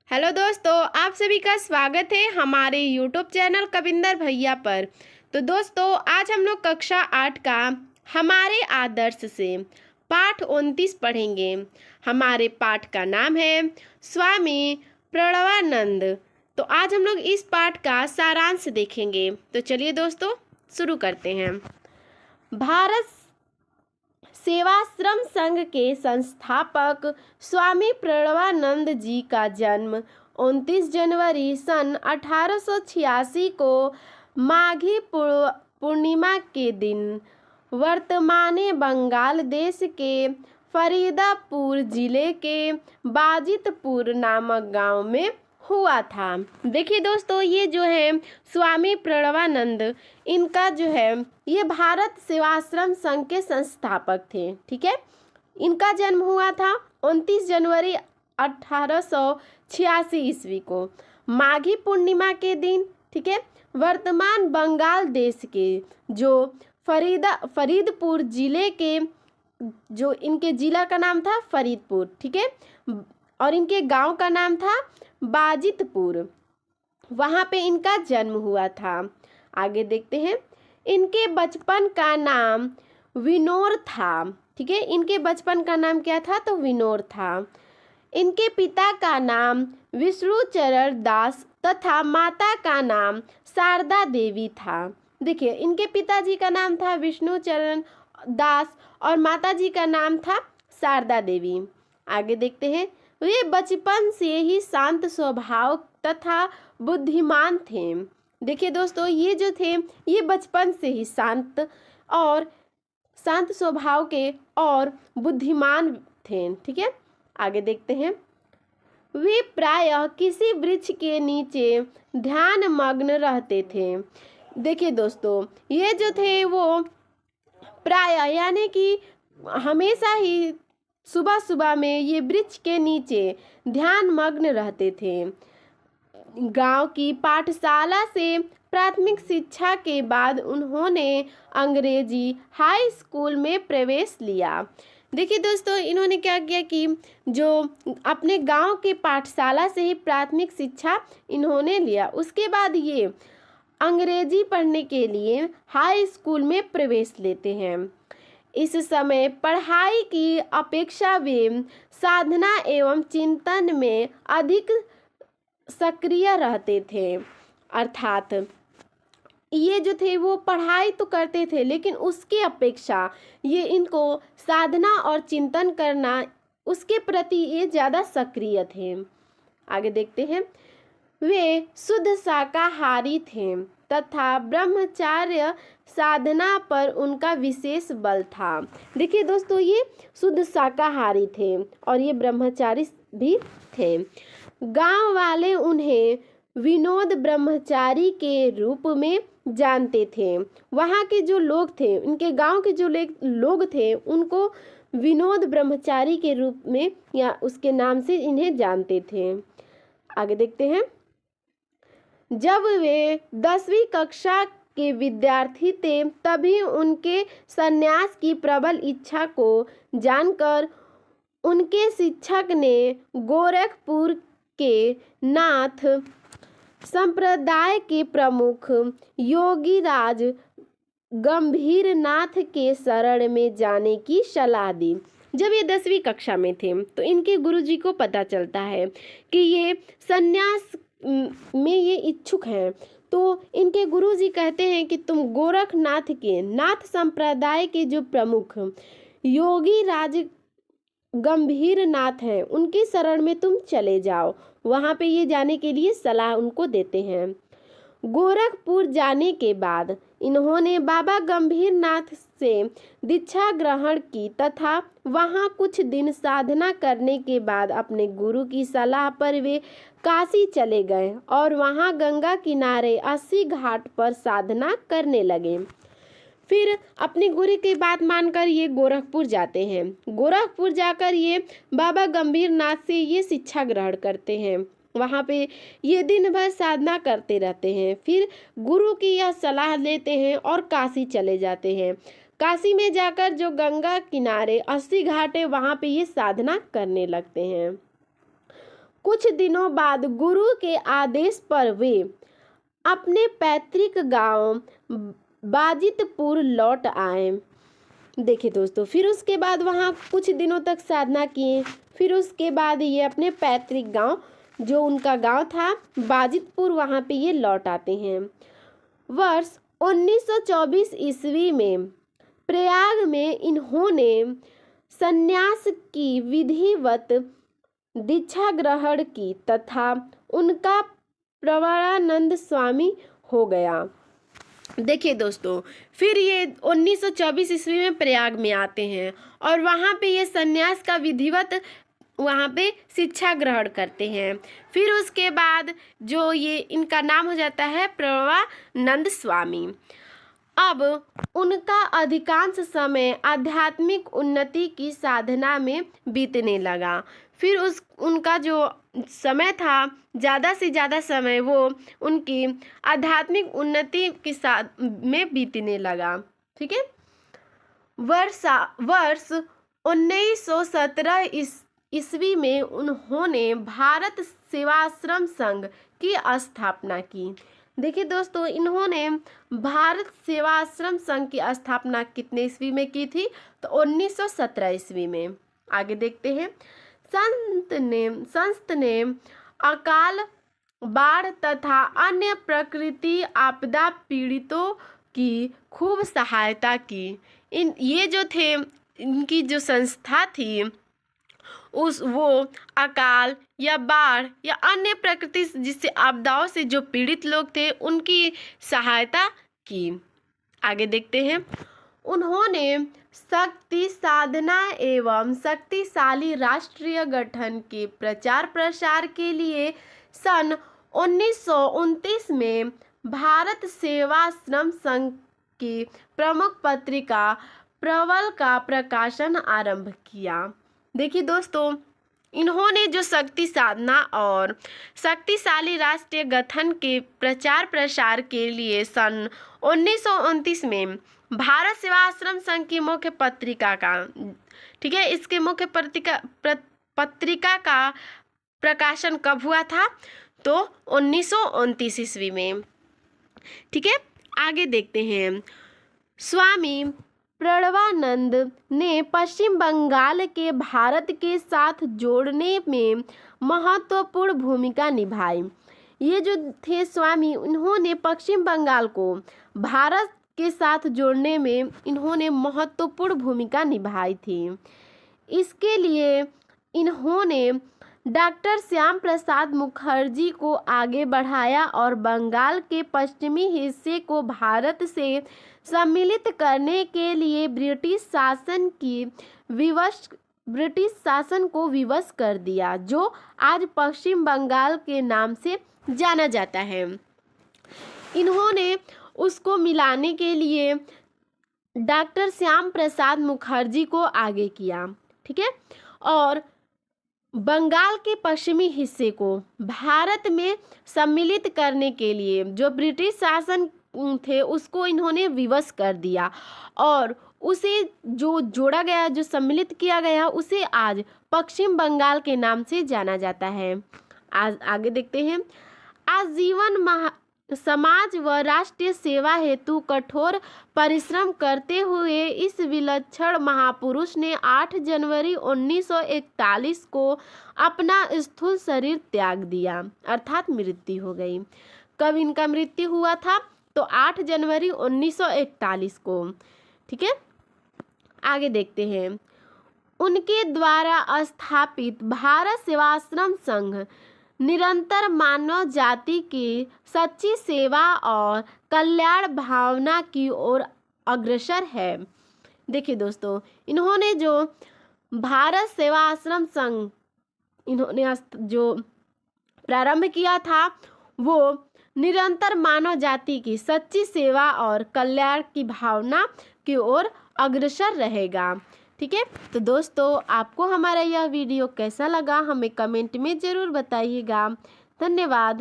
Hello दोस्तों, आप सभी का स्वागत है हमारे यूट्यूब चैनल कविंदर भैया पर। तो दोस्तों, आज हम लोग कक्षा 8 का हमारे आदर्श से पाठ 29 पढ़ेंगे। हमारे पाठ का नाम है स्वामी प्रणवानंद। तो आज हम लोग इस पाठ का सारांश देखेंगे। तो चलिए दोस्तों, शुरू करते हैं। भारत सेवाश्रम संघ के संस्थापक स्वामी प्रणवानंद जी का जन्म 29 जनवरी सन 1886 को माघी पूर्णिमा के दिन वर्तमाने बंगाल देश के फरीदापुर जिले के बाजितपुर नामक गांव में हुआ था। देखिए दोस्तों, ये जो है स्वामी प्रणवानंद, इनका जो है ये भारत सेवाश्रम संघ के संस्थापक थे। ठीक है, इनका जन्म हुआ था 29 जनवरी 1886 ईस्वी को माघी पूर्णिमा के दिन। ठीक है, वर्तमान बंगाल देश के जो फरीदपुर जिले के, जो इनके जिला का नाम था फरीदपुर, ठीक है, और इनके गांव का नाम था बाजितपुर, वहां पे इनका जन्म हुआ था। आगे देखते हैं। इनके बचपन का नाम विनोर था। ठीक है, इनके बचपन का नाम क्या था? तो विनोर था। इनके पिता का नाम विष्णुचरण दास तथा माता का नाम शारदा देवी था। देखिए, इनके पिताजी का नाम था विष्णुचरण दास और माताजी का नाम था शारदा देवी। आगे देखते हैं। वे बचपन से ही शांत स्वभाव तथा बुद्धिमान थे। देखिए दोस्तों, ये जो थे ये बचपन से ही शांत स्वभाव के और बुद्धिमान थे। ठीक है, आगे देखते हैं। वे प्रायः किसी वृक्ष के नीचे ध्यान मग्न रहते थे। देखिए दोस्तों, ये जो थे वो प्रायः यानी कि हमेशा ही सुबह सुबह में ये वृक्ष के नीचे ध्यान मग्न रहते थे। गांव की पाठशाला से प्राथमिक शिक्षा के बाद उन्होंने अंग्रेजी हाई स्कूल में प्रवेश लिया। देखिए दोस्तों, इन्होंने क्या किया कि जो अपने गांव के पाठशाला से ही प्राथमिक शिक्षा इन्होंने लिया, उसके बाद ये अंग्रेजी पढ़ने के लिए हाई स्कूल में प्रवेश लेते हैं। इस समय पढ़ाई की अपेक्षा वे साधना एवं चिंतन में अधिक सक्रिय रहते थे। अर्थात ये जो थे वो पढ़ाई तो करते थे, लेकिन उसके अपेक्षा ये इनको साधना और चिंतन करना, उसके प्रति ये ज़्यादा सक्रिय थे। आगे देखते हैं। वे शुद्ध शाकाहारी थे तथा ब्रह्मचर्य साधना पर उनका विशेष बल था। देखिए दोस्तों, ये शुद्ध शाकाहारी थे और ये ब्रह्मचारी भी थे। गांव वाले उन्हें विनोद ब्रह्मचारी के रूप में जानते थे। वहाँ के जो लोग थे, उनके गांव के जो लोग थे, उनको विनोद ब्रह्मचारी के रूप में या उसके नाम से इन्हें जानते थे। आगे देखते हैं। जब वे 10वीं कक्षा के विद्यार्थी थे, तभी उनके संन्यास की प्रबल इच्छा को जानकर उनके शिक्षक ने गोरखपुर के नाथ संप्रदाय के प्रमुख योगीराज गंभीर नाथ के शरण में जाने की सलाह दी। जब ये 10वीं कक्षा में थे तो इनके गुरुजी को पता चलता है कि ये संन्यास में ये इच्छुक हैं। तो इनके गुरुजी कहते हैं कि तुम गोरखनाथ के नाथ संप्रदाय के जो प्रमुख योगी राज गंभीर नाथ हैं, उनकी शरण में तुम चले जाओ। वहाँ पे ये जाने के लिए सलाह उनको देते हैं। गोरखपुर जाने के बाद इन्होंने बाबा गंभीर नाथ से दीक्षा ग्रहण की तथा वहाँ कुछ दिन साधना करने के बाद अपने गुरु की सलाह पर वे काशी चले गए और वहाँ गंगा किनारे 80 घाट पर साधना करने लगे। फिर अपने गुरु की बात मानकर ये गोरखपुर जाते हैं। गोरखपुर जाकर ये बाबा गंभीर नाथ से ये शिक्षा ग्रहण करते हैं। वहाँ पे ये दिन भर साधना करते रहते हैं। फिर गुरु की यह सलाह लेते हैं और काशी चले जाते हैं। काशी में जाकर जो गंगा किनारे 80 घाट है, वहाँ पे ये साधना करने लगते हैं। कुछ दिनों बाद गुरु के आदेश पर वे अपने पैतृक गांव बाजितपुर लौट आए। देखिए दोस्तों, फिर उसके बाद वहाँ कुछ दिनों तक साधना किए। फिर उसके बाद ये अपने पैतृक गांव, जो उनका गांव था बाजितपुर, वहाँ पे ये लौट आते हैं। वर्ष 1924 ईस्वी में प्रयाग में इन्होंने संन्यास की विधिवत दीक्षा ग्रहण की तथा उनका प्रवरानंद स्वामी हो गया। देखिए दोस्तों, फिर ये 1924 ईस्वी में प्रयाग में आते हैं और वहाँ पे ये संन्यास का विधिवत वहाँ पे शिक्षा ग्रहण करते हैं। फिर उसके बाद जो ये इनका नाम हो जाता है प्रवरानंद स्वामी। अब उनका अधिकांश समय आध्यात्मिक उन्नति की साधना में बीतने लगा। फिर उनका जो समय था, ज़्यादा से ज़्यादा समय वो उनकी आध्यात्मिक उन्नति के साथ में बीतने लगा। ठीक है। वर्ष 1917 ईस्वी में उन्होंने भारत सेवाश्रम संघ की स्थापना की। देखिए दोस्तों, इन्होंने भारत सेवाश्रम संघ की स्थापना कितने ईस्वी में की थी? तो 1917 ईस्वी में। आगे देखते हैं। संत ने अकाल, बाढ़ तथा अन्य प्रकृति आपदा पीड़ितों की खूब सहायता की। ये जो थे, इनकी जो संस्था थी, वो अकाल या बाढ़ या अन्य प्रकृति जिससे आपदाओं से जो पीड़ित लोग थे उनकी सहायता की। आगे देखते हैं। उन्होंने शक्ति साधना एवं शक्तिशाली राष्ट्रीय गठन के प्रचार प्रसार के लिए सन 1929 में भारत सेवाश्रम संघ की प्रमुख पत्रिका प्रबल का प्रकाशन आरंभ किया। देखिए दोस्तों, इन्होंने जो शक्ति साधना और शक्तिशाली राष्ट्रीय गठन के प्रचार प्रसार के लिए सन 1929 में भारत सेवाश्रम संघ की मुख्य पत्रिका का, ठीक है, इसके मुख्य पत्रिका का प्रकाशन कब हुआ था? तो 1929 ईस्वी में। ठीक है। आगे देखते हैं। स्वामी प्रणवानंद ने पश्चिम बंगाल के भारत के साथ जोड़ने में महत्वपूर्ण भूमिका निभाई। ये जो थे स्वामी, उन्होंने पश्चिम बंगाल को भारत के साथ जोड़ने में इन्होंने महत्वपूर्ण भूमिका निभाई थी। इसके लिए इन्होंने डॉक्टर श्याम प्रसाद मुखर्जी को आगे बढ़ाया और बंगाल के पश्चिमी हिस्से को भारत से सम्मिलित करने के लिए ब्रिटिश शासन को विवश कर दिया, जो आज पश्चिम बंगाल के नाम से जाना जाता है। इन्होंने उसको मिलाने के लिए डॉक्टर श्याम प्रसाद मुखर्जी को आगे किया। ठीक है। और बंगाल के पश्चिमी हिस्से को भारत में सम्मिलित करने के लिए जो ब्रिटिश शासन थे उसको इन्होंने विवश कर दिया और उसे जो जोड़ा गया, जो सम्मिलित किया गया, उसे आज पश्चिम बंगाल के नाम से जाना जाता है। आज आगे देखते हैं। आजीवन समाज व राष्ट्रीय सेवा हेतु कठोर परिश्रम करते हुए इस विलक्षण महापुरुष ने 8 जनवरी 1941 को अपना स्थूल शरीर त्याग दिया, अर्थात मृत्यु हो गई। कब इनका मृत्यु हुआ था? तो 8 जनवरी 1941 को। ठीक है। आगे देखते हैं। उनके द्वारा स्थापित भारत सेवाश्रम संघ निरंतर मानव जाति की सच्ची सेवा और कल्याण भावना की ओर अग्रसर है। देखिए दोस्तों, इन्होंने जो भारत सेवाश्रम संघ इन्होंने जो प्रारंभ किया था वो निरंतर मानव जाति की सच्ची सेवा और कल्याण की भावना की ओर अग्रसर रहेगा। ठीक है। तो दोस्तों, आपको हमारा यह वीडियो कैसा लगा हमें कमेंट में ज़रूर बताइएगा। धन्यवाद।